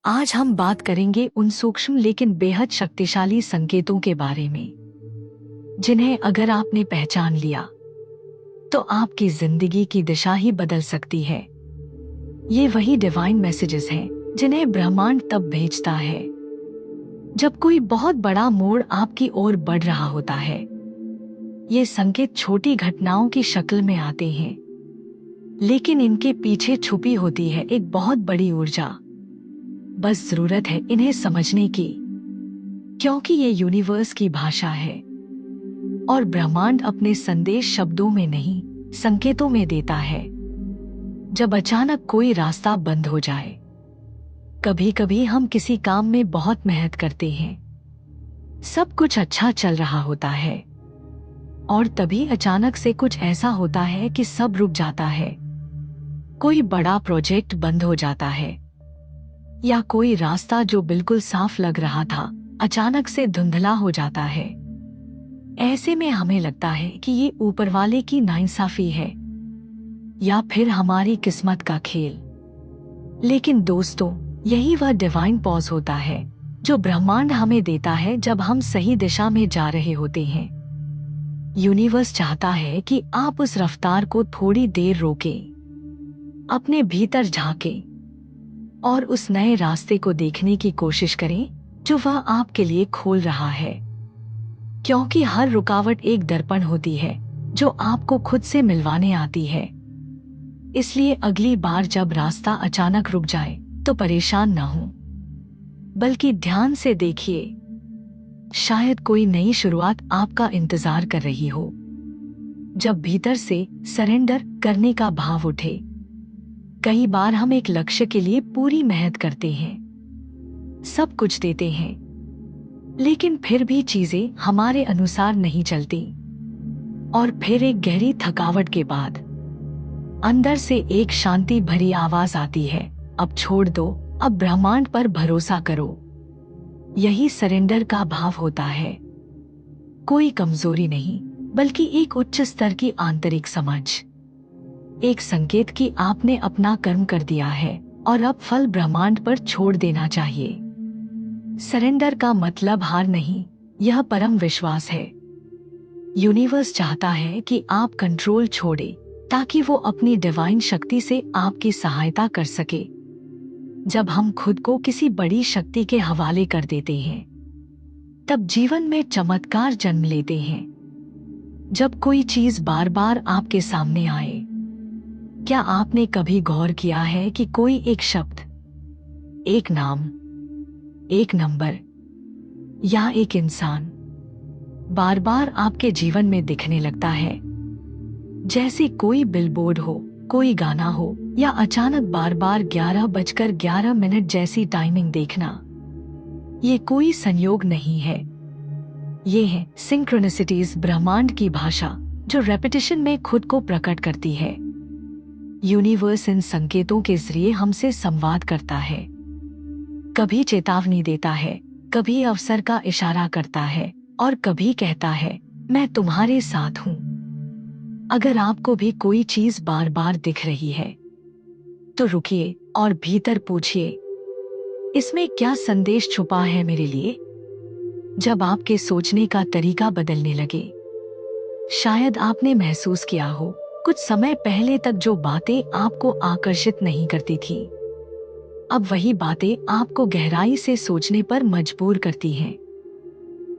आज हम बात करेंगे उन सूक्ष्म लेकिन बेहद शक्तिशाली संकेतों के बारे में जिन्हें अगर आपने पहचान लिया तो आपकी जिंदगी की दिशा ही बदल सकती है। ये वही डिवाइन मैसेजेस हैं जिन्हें ब्रह्मांड तब भेजता है जब कोई बहुत बड़ा मोड़ आपकी ओर बढ़ रहा होता है। ये संकेत छोटी घटनाओं की शक्ल में आते हैं, लेकिन इनके पीछे छुपी होती है एक बहुत बड़ी ऊर्जा। बस जरूरत है इन्हें समझने की, क्योंकि ये यूनिवर्स की भाषा है और ब्रह्मांड अपने संदेश शब्दों में नहीं, संकेतों में देता है। जब अचानक कोई रास्ता बंद हो जाए, कभी कभी हम किसी काम में बहुत मेहनत करते हैं, सब कुछ अच्छा चल रहा होता है, और तभी अचानक से कुछ ऐसा होता है कि सब रुक जाता है। कोई बड़ा प्रोजेक्ट बंद हो जाता है, या कोई रास्ता जो बिल्कुल साफ लग रहा था अचानक से धुंधला हो जाता है। ऐसे में हमें लगता है कि ये ऊपर वाले की नाइंसाफी है या फिर हमारी किस्मत का खेल। लेकिन दोस्तों, यही वह डिवाइन पॉज होता है जो ब्रह्मांड हमें देता है जब हम सही दिशा में जा रहे होते हैं। यूनिवर्स चाहता है कि आप उस रफ्तार को थोड़ी देर रोकें, अपने भीतर झांकें और उस नए रास्ते को देखने की कोशिश करें जो वह आपके लिए खोल रहा है। क्योंकि हर रुकावट एक दर्पण होती है जो आपको खुद से मिलवाने आती है। इसलिए अगली बार जब रास्ता अचानक रुक जाए तो परेशान न हो, बल्कि ध्यान से देखिए। शायद कोई नई शुरुआत आपका इंतजार कर रही हो। जब भीतर से सरेंडर करने का भाव उठे, कई बार हम एक लक्ष्य के लिए पूरी मेहनत करते हैं, सब कुछ देते हैं, लेकिन फिर भी चीजें हमारे अनुसार नहीं चलती। और फिर एक गहरी थकावट के बाद अंदर से एक शांति भरी आवाज आती है, अब छोड़ दो, अब ब्रह्मांड पर भरोसा करो। यही सरेंडर का भाव होता है। कोई कमजोरी नहीं, बल्कि एक उच्च स्तर की आंतरिक समझ। एक संकेत कि आपने अपना कर्म कर दिया है और अब फल ब्रह्मांड पर छोड़ देना चाहिए। सरेंडर का मतलब हार नहीं, यह परम विश्वास है। यूनिवर्स चाहता है कि आप कंट्रोल छोड़े ताकि वो अपनी डिवाइन शक्ति से आपकी सहायता कर सके। जब हम खुद को किसी बड़ी शक्ति के हवाले कर देते हैं, तब जीवन में चमत्कार जन्म लेते हैं। जब कोई चीज बार बार आपके सामने आए, क्या आपने कभी गौर किया है कि कोई एक शब्द, एक नाम, एक नंबर या एक इंसान बार बार आपके जीवन में दिखने लगता है? जैसे कोई बिलबोर्ड हो, कोई गाना हो, या अचानक बार बार 11:11 जैसी टाइमिंग देखना। ये कोई संयोग नहीं है, ये है सिंक्रोनिसिटीज, ब्रह्मांड की भाषा जो रेपिटेशन में खुद को प्रकट करती है। यूनिवर्स इन संकेतों के जरिए हमसे संवाद करता है, कभी चेतावनी देता है, कभी अवसर का इशारा करता है, और कभी कहता है, मैं तुम्हारे साथ हूं। अगर आपको भी कोई चीज बार बार दिख रही है, तो रुकिए और भीतर पूछिए, इसमें क्या संदेश छुपा है मेरे लिए? जब आपके सोचने का तरीका बदलने लगे, शायद आपने महसूस किया हो, कुछ समय पहले तक जो बातें आपको आकर्षित नहीं करती थी, अब वही बातें आपको गहराई से सोचने पर मजबूर करती हैं।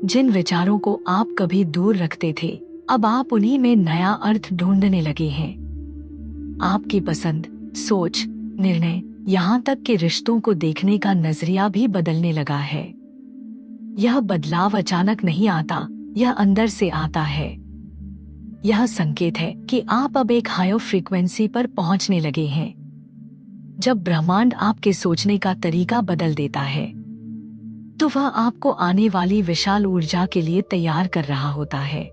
जिन विचारों को आप कभी दूर रखते थे, अब आप उन्हीं में नया अर्थ ढूंढने लगे हैं। आपकी पसंद, सोच, निर्णय, यहाँ तक कि रिश्तों को देखने का नजरिया भी बदलने लगा है। यह बदलाव अचानक नहीं आता, यह अंदर से आता है। यह संकेत है कि आप अब एक हायर फ्रीक्वेंसी पर पहुंचने लगे हैं। जब ब्रह्मांड आपके सोचने का तरीका बदल देता है, तो वह आपको आने वाली विशाल ऊर्जा के लिए तैयार कर रहा होता है।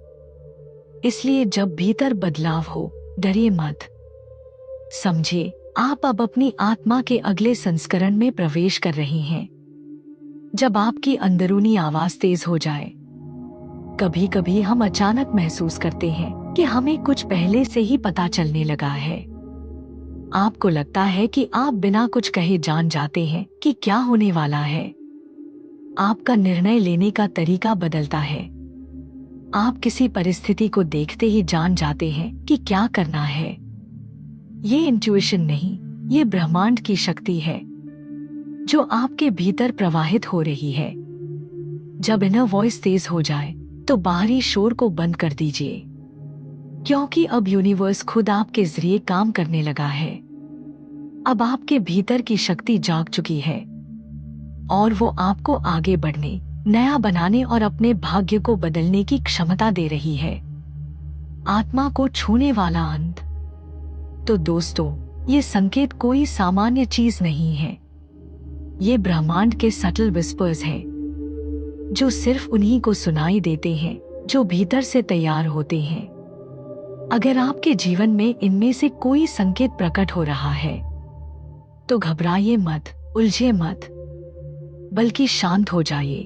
इसलिए जब भीतर बदलाव हो, डरिए मत। समझिए, आप अब अपनी आत्मा के अगले संस्करण में प्रवेश कर रही हैं। जब आपकी अंदरूनी आवाज तेज हो जाए, कभी कभी हम अचानक महसूस करते हैं कि हमें कुछ पहले से ही पता चलने लगा है। आपको लगता है कि आप बिना कुछ कहे जान जाते हैं कि क्या होने वाला है। आपका निर्णय लेने का तरीका बदलता है। आप किसी परिस्थिति को देखते ही जान जाते हैं कि क्या करना है। ये इंट्यूशन नहीं, ये ब्रह्मांड की शक्ति है जो आपके भीतर प्रवाहित हो रही है। जब इनर वॉइस तेज हो जाए तो बाहरी शोर को बंद कर दीजिए, क्योंकि अब यूनिवर्स खुद आपके जरिए काम करने लगा है। अब आपके भीतर की शक्ति जाग चुकी है और वो आपको आगे बढ़ने, नया बनाने और अपने भाग्य को बदलने की क्षमता दे रही है। आत्मा को छूने वाला अंत। तो दोस्तों, ये संकेत कोई सामान्य चीज नहीं है। ये ब्रह्मांड के सटल विस्पर्स हैं जो सिर्फ उन्हीं को सुनाई देते हैं जो भीतर से तैयार होते हैं। अगर आपके जीवन में इनमें से कोई संकेत प्रकट हो रहा है तो घबराइए मत, उलझे मत, बल्कि शांत हो जाइए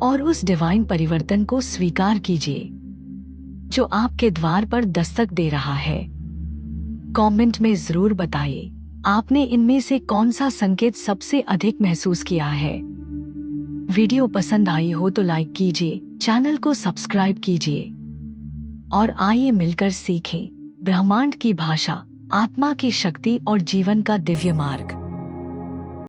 और उस डिवाइन परिवर्तन को स्वीकार कीजिए जो आपके द्वार पर दस्तक दे रहा है। कमेंट में जरूर बताइए आपने इनमें से कौन सा संकेत सबसे अधिक महसूस किया है। वीडियो पसंद आई हो तो लाइक कीजिए, चैनल को सब्सक्राइब कीजिए और आइए मिलकर सीखें ब्रह्मांड की भाषा, आत्मा की शक्ति और जीवन का दिव्य मार्ग।